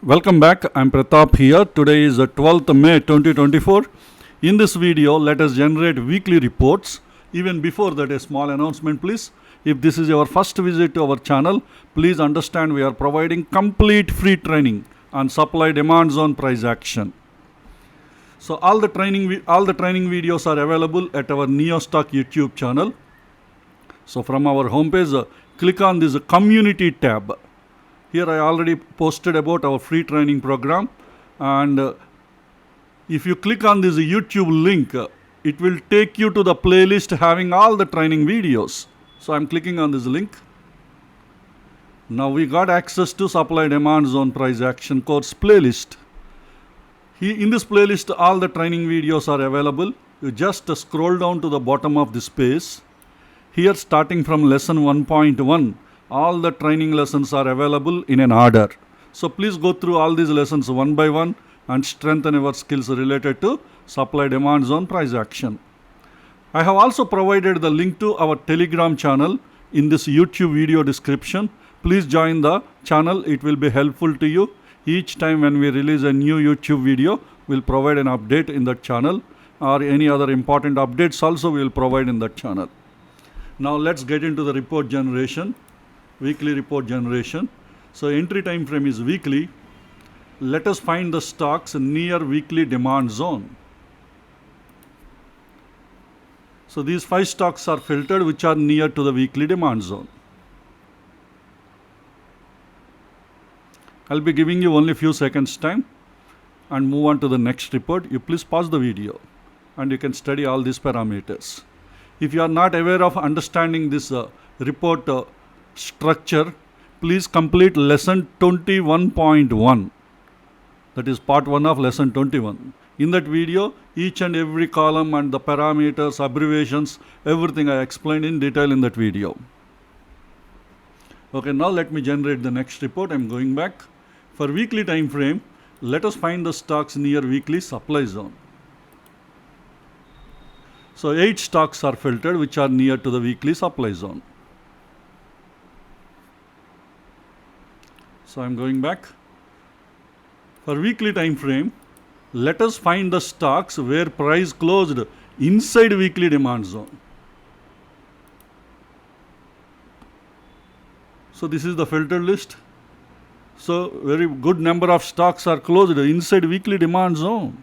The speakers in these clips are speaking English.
Welcome back. I'm Pratap here. Today is the 12th May 2024. In this video, let us generate weekly reports. Even before that, a small announcement, please. If this is your first visit to our channel, please understand we are providing complete free training on supply demand zone price action. So all the training videos are available at our NeoStock YouTube channel. So from our homepage, click on this community tab. Here I already posted about our free training program, and if you click on this YouTube link, it will take you to the playlist having all the training videos. So I'm clicking on this link. Now we got access to supply demand zone price action course playlist. In this playlist, all the training videos are available. You just scroll down to the bottom of this page. Here, starting from lesson 1.1, all the training lessons are available in an order. So please go through all these lessons one by one and strengthen your skills related to supply demand zone price action. I have also provided the link to our Telegram channel in this YouTube video description. Please join the channel. It will be helpful to you. Each time when we release a new YouTube video, we'll provide an update in that channel, or any other important updates also we will provide in that channel. Now let's get into the report generation. Weekly report generation. So entry time frame is weekly. Let us find the stocks near weekly demand zone. So these 5 stocks are filtered which are near to the weekly demand zone. I'll be giving you only a few seconds time and move on to the next report. You please pause the video and you can study all these parameters. If you are not aware of understanding this report structure, please complete lesson 21.1. That is part 1 of lesson 21. In that video, each and every column and the parameters, abbreviations, everything I explained in detail in that video. Okay, now let me generate the next report. I'm going back. For weekly time frame, let us find the stocks near weekly supply zone. So 8 stocks are filtered which are near to the weekly supply zone. So I'm going back. For weekly time frame, let us find the stocks where price closed inside weekly demand zone. So this is the filtered list. So very good number of stocks are closed inside weekly demand zone.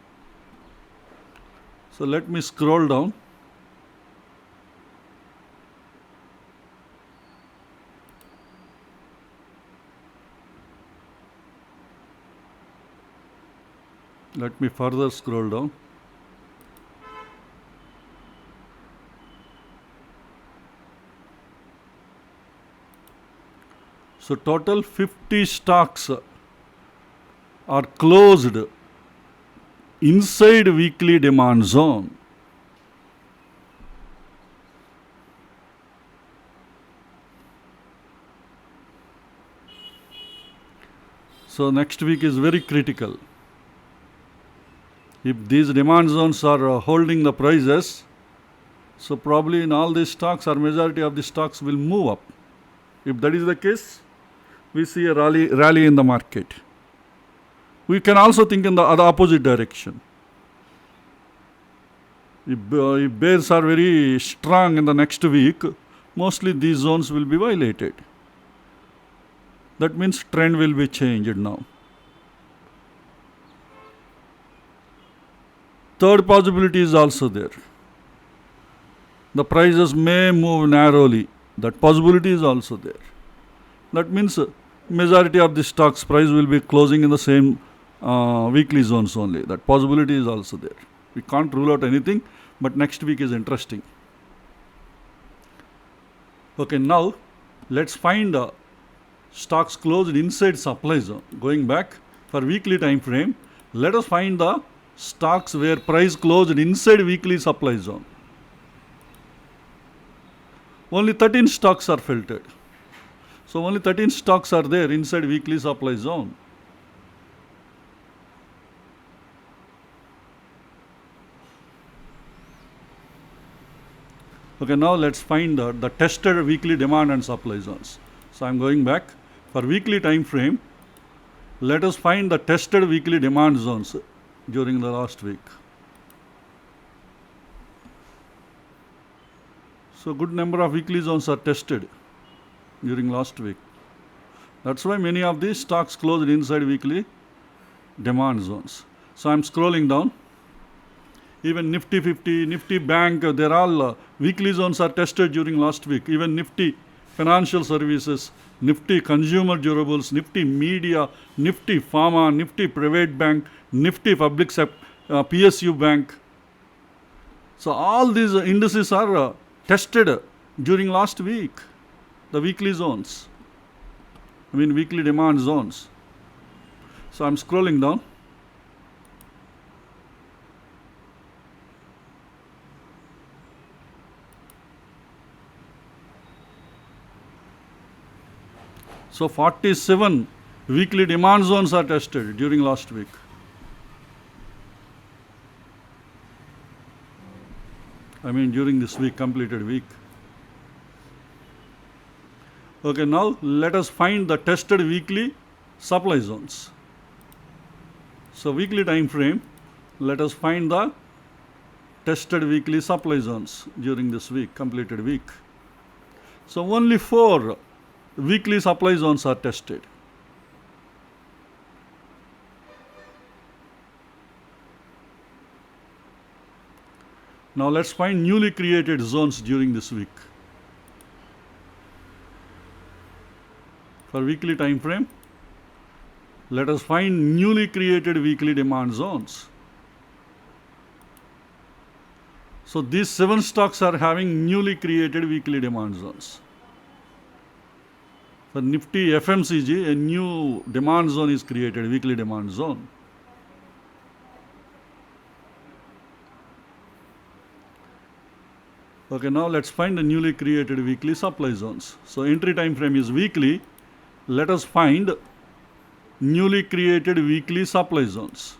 So let me scroll down. Let me further scroll down. So total 50 stocks are closed inside weekly demand zone. So next week is very critical. If these demand zones are holding the prices, so probably in all these stocks or majority of the stocks will move up. If that is the case, we see a rally in the market. We can also think in the opposite direction. If bears are very strong in the next week, mostly these zones will be violated. That means trend will be changed now. Third possibility is also there. The prices may move narrowly. That possibility is also there. That means majority of the stocks price will be closing in the same weekly zones only. That possibility is also there. We can't rule out anything, but next week is interesting. Okay, now let's find stocks closed inside supply zone. Going back for weekly time frame, let us find the stocks where price closed inside weekly supply zone. Only 13 stocks are filtered. So only 13 stocks are there inside weekly supply zone. Okay, now let's find the tested weekly demand and supply zones. So I'm going back. For weekly time frame, let us find the tested weekly demand zones during the last week. So good number of weekly zones are tested during last week. That's why many of these stocks closed inside weekly demand zones. So I'm scrolling down. Even Nifty 50, Nifty Bank, they're all weekly zones are tested during last week. Even Nifty Financial Services, Nifty Consumer Durables, Nifty Media, Nifty Pharma, Nifty Private Bank, Nifty Public PSU Bank. So all these indices are tested during last week, the weekly zones. Weekly demand zones. So I'm scrolling down. So 47 weekly demand zones are tested during last week. During this week, completed week. Okay, now let us find the tested weekly supply zones. So weekly time frame, let us find the tested weekly supply zones during this week, completed week. So only 4 weekly supply zones are tested. Now let's find newly created zones during this week. For weekly time frame, let us find newly created weekly demand zones. So these 7 stocks are having newly created weekly demand zones. For Nifty FMCG, a new demand zone is created, weekly demand zone. Okay, now let's find the newly created weekly supply zones. So entry time frame is weekly. Let us find newly created weekly supply zones.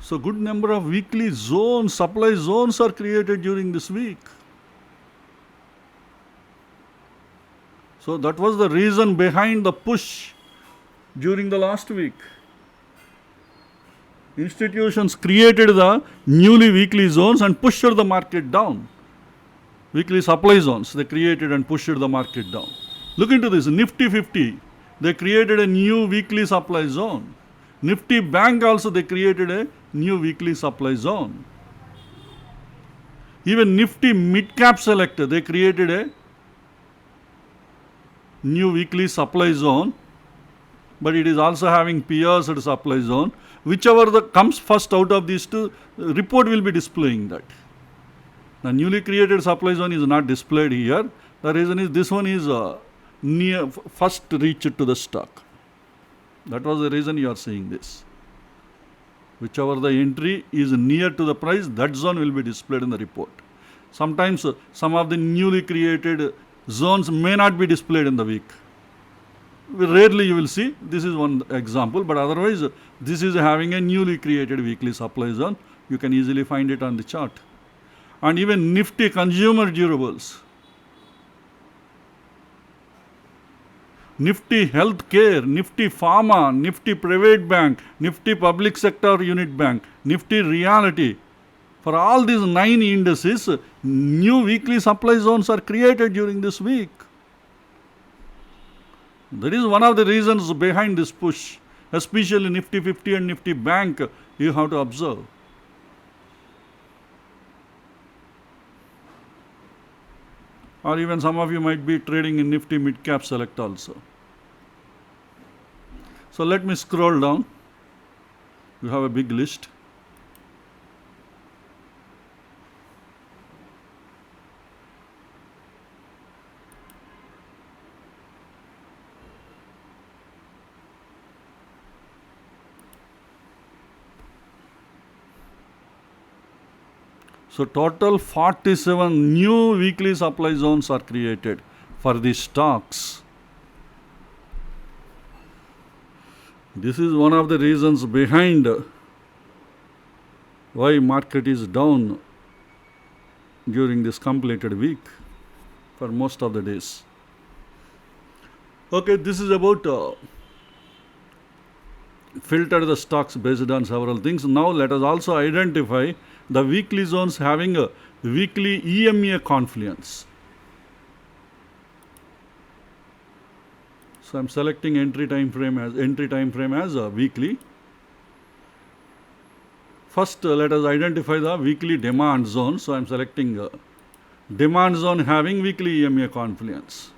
So good number of weekly zones, supply zones are created during this week. So that was the reason behind the push during the last week. Institutions created the newly weekly zones and pushed the market down. Weekly supply zones, they created and pushed the market down. Look into this, Nifty 50, they created a new weekly supply zone. Nifty Bank also, they created a new weekly supply zone. Even Nifty Mid Cap Select, they created a new weekly supply zone, but it is also having pierced supply zone. Whichever comes first out of these two, report will be displaying that. The newly created supply zone is not displayed here. The reason is this one is near first reached to the stock. That was the reason you are seeing this. Whichever the entry is near to the price, that zone will be displayed in the report. Sometimes some of the newly created zones may not be displayed in the week. Rarely you will see. This is one example, but otherwise this is having a newly created weekly supply zone. You can easily find it on the chart. And even Nifty Consumer Durables, Nifty Healthcare, Nifty Pharma, Nifty Private Bank, Nifty Public Sector Unit Bank, Nifty Realty. For all these 9 indices, new weekly supply zones are created during this week. That is one of the reasons behind this push, especially Nifty 50 and Nifty Bank, you have to observe. Or even some of you might be trading in Nifty Mid Cap Select also. So let me scroll down. You have a big list. So total 47 new weekly supply zones are created for the stocks. This is one of the reasons behind why market is down during this completed week for most of the days. Okay, this is about filter the stocks based on several things. Now let us also identify the weekly zones having a weekly EMA confluence. So I'm selecting entry time frame as a weekly. First, let us identify the weekly demand zone. So I'm selecting demand zone having weekly EMA confluence.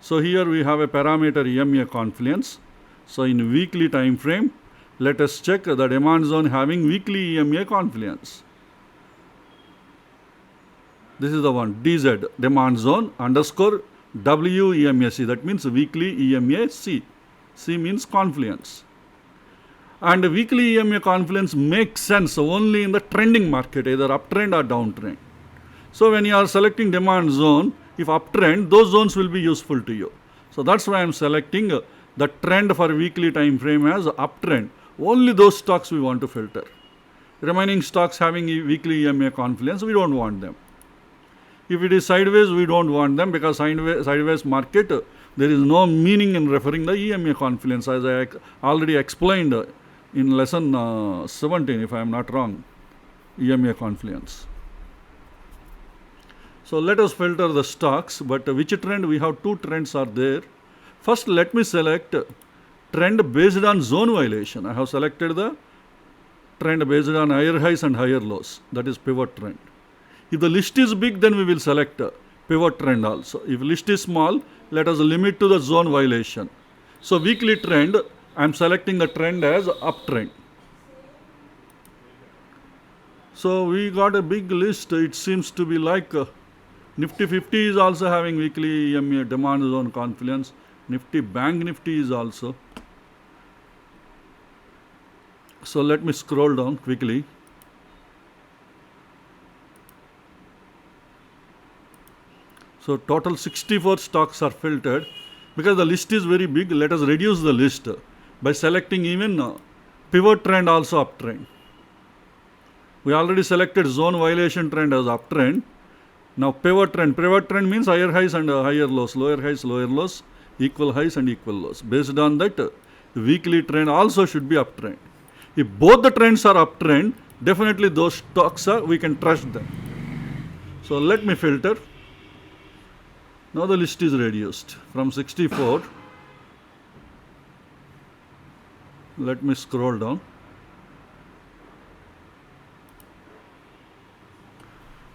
So here we have a parameter EMA confluence. So in weekly time frame, let us check the demand zone having weekly EMA confluence. This is the one, DZ, demand zone underscore WEMAC. That means weekly EMAC. C means confluence. And weekly EMA confluence makes sense only in the trending market, either uptrend or downtrend. So when you are selecting demand zone, if uptrend, those zones will be useful to you. So that's why I am selecting the trend for weekly time frame as uptrend. Only those stocks we want to filter. Remaining stocks having weekly EMA confluence, we don't want them. If it is sideways, we don't want them, because sideways market, there is no meaning in referring the EMA confluence, as I already explained in lesson 17, if I am not wrong, EMA confluence. So let us filter the stocks, but which trend? We have two trends are there. First, let me select trend based on zone violation. I have selected the trend based on higher highs and higher lows, that is pivot trend. If the list is big, then we will select pivot trend also. If list is small, let us limit to the zone violation. So weekly trend, I am selecting the trend as uptrend. So we got a big list. It seems to be like Nifty 50 is also having weekly EMA demand zone confluence. Nifty Bank Nifty is also. So let me scroll down quickly. So total 64 stocks are filtered. Because the list is very big, let us reduce the list by selecting even pivot trend also uptrend. We already selected zone violation trend as uptrend. Now pivot trend means higher highs and higher lows, lower highs, lower lows, equal highs and equal lows. Based on that, weekly trend also should be uptrend. If both the trends are uptrend, definitely those stocks we can trust them. So let me filter. Now the list is reduced from 64. Let me scroll down.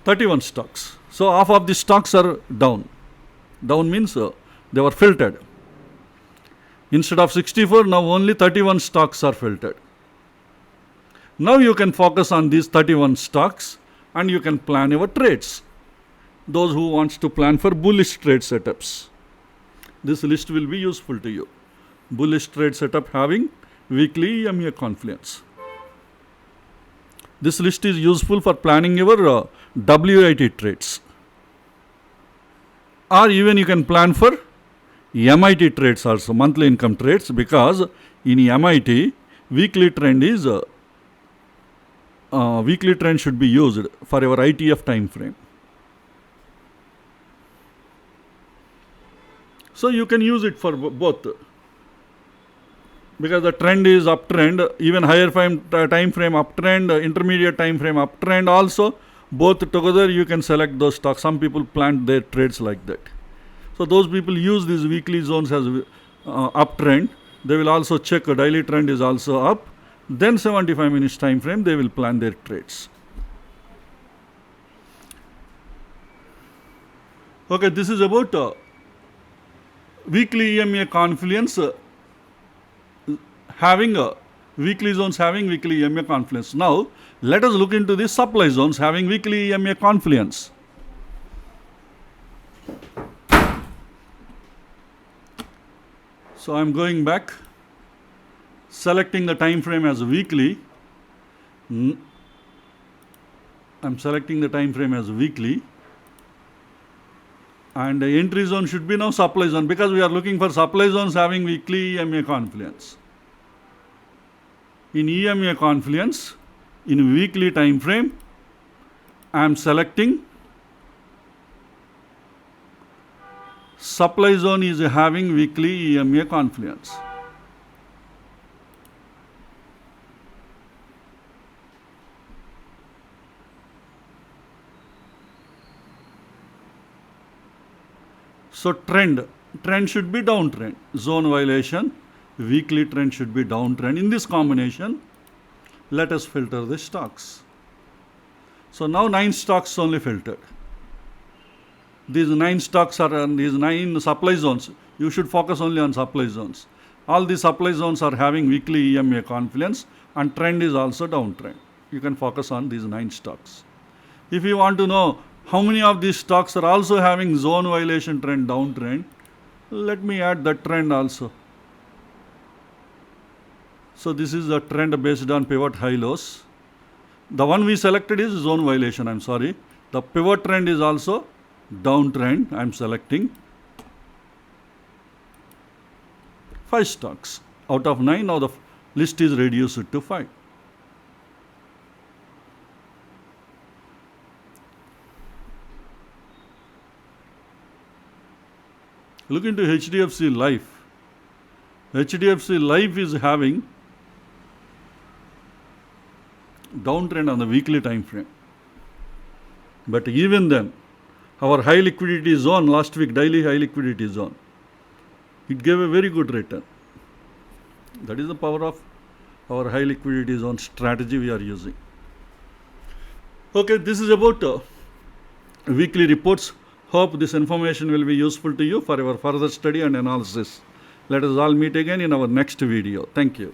31 stocks. So half of the stocks are down. Down means they were filtered. Instead of 64, now only 31 stocks are filtered. Now you can focus on these 31 stocks and you can plan your trades. Those who wants to plan for bullish trade setups, this list will be useful to you. Bullish trade setup having weekly EMA confluence. This list is useful for planning your WIT trades. Or even you can plan for MIT trades also, monthly income trades, because in MIT, weekly trend should be used for your ITF time frame. So you can use it for both, because the trend is uptrend, even higher time frame uptrend, intermediate time frame uptrend also, both together you can select those stocks. Some people plan their trades like that. So those people use these weekly zones as uptrend. They will also check a daily trend is also up. Then 75 minutes time frame, they will plan their trades. Okay, this is about weekly EMA confluence having weekly zones having weekly EMA confluence. Now let us look into the supply zones having weekly EMA confluence. So I am going back, selecting the time frame as weekly. I am selecting the time frame as weekly. And the entry zone should be now supply zone, because we are looking for supply zones having weekly EMA confluence. In EMA confluence, in weekly time frame, I am selecting supply zone is having weekly EMA Confluence. So trend should be downtrend. Zone violation, weekly trend should be downtrend. In this combination, let us filter the stocks. So now 9 stocks only filtered. These 9 stocks are on these 9 supply zones. You should focus only on supply zones. All these supply zones are having weekly EMA Confluence and trend is also downtrend. You can focus on these 9 stocks. If you want to know how many of these stocks are also having zone violation trend downtrend, let me add that trend also. So this is the trend based on pivot high lows. The one we selected is zone violation, I'm sorry. The pivot trend is also downtrend, I'm selecting. 5 stocks. Out of 9, now the list is reduced to 5. Look into HDFC Life. HDFC Life is having downtrend on the weekly time frame. But even then, our high liquidity zone last week, daily high liquidity zone, it gave a very good return. That is the power of our high liquidity zone strategy we are using. Okay, this is about weekly reports. Hope this information will be useful to you for your further study and analysis. Let us all meet again in our next video. Thank you.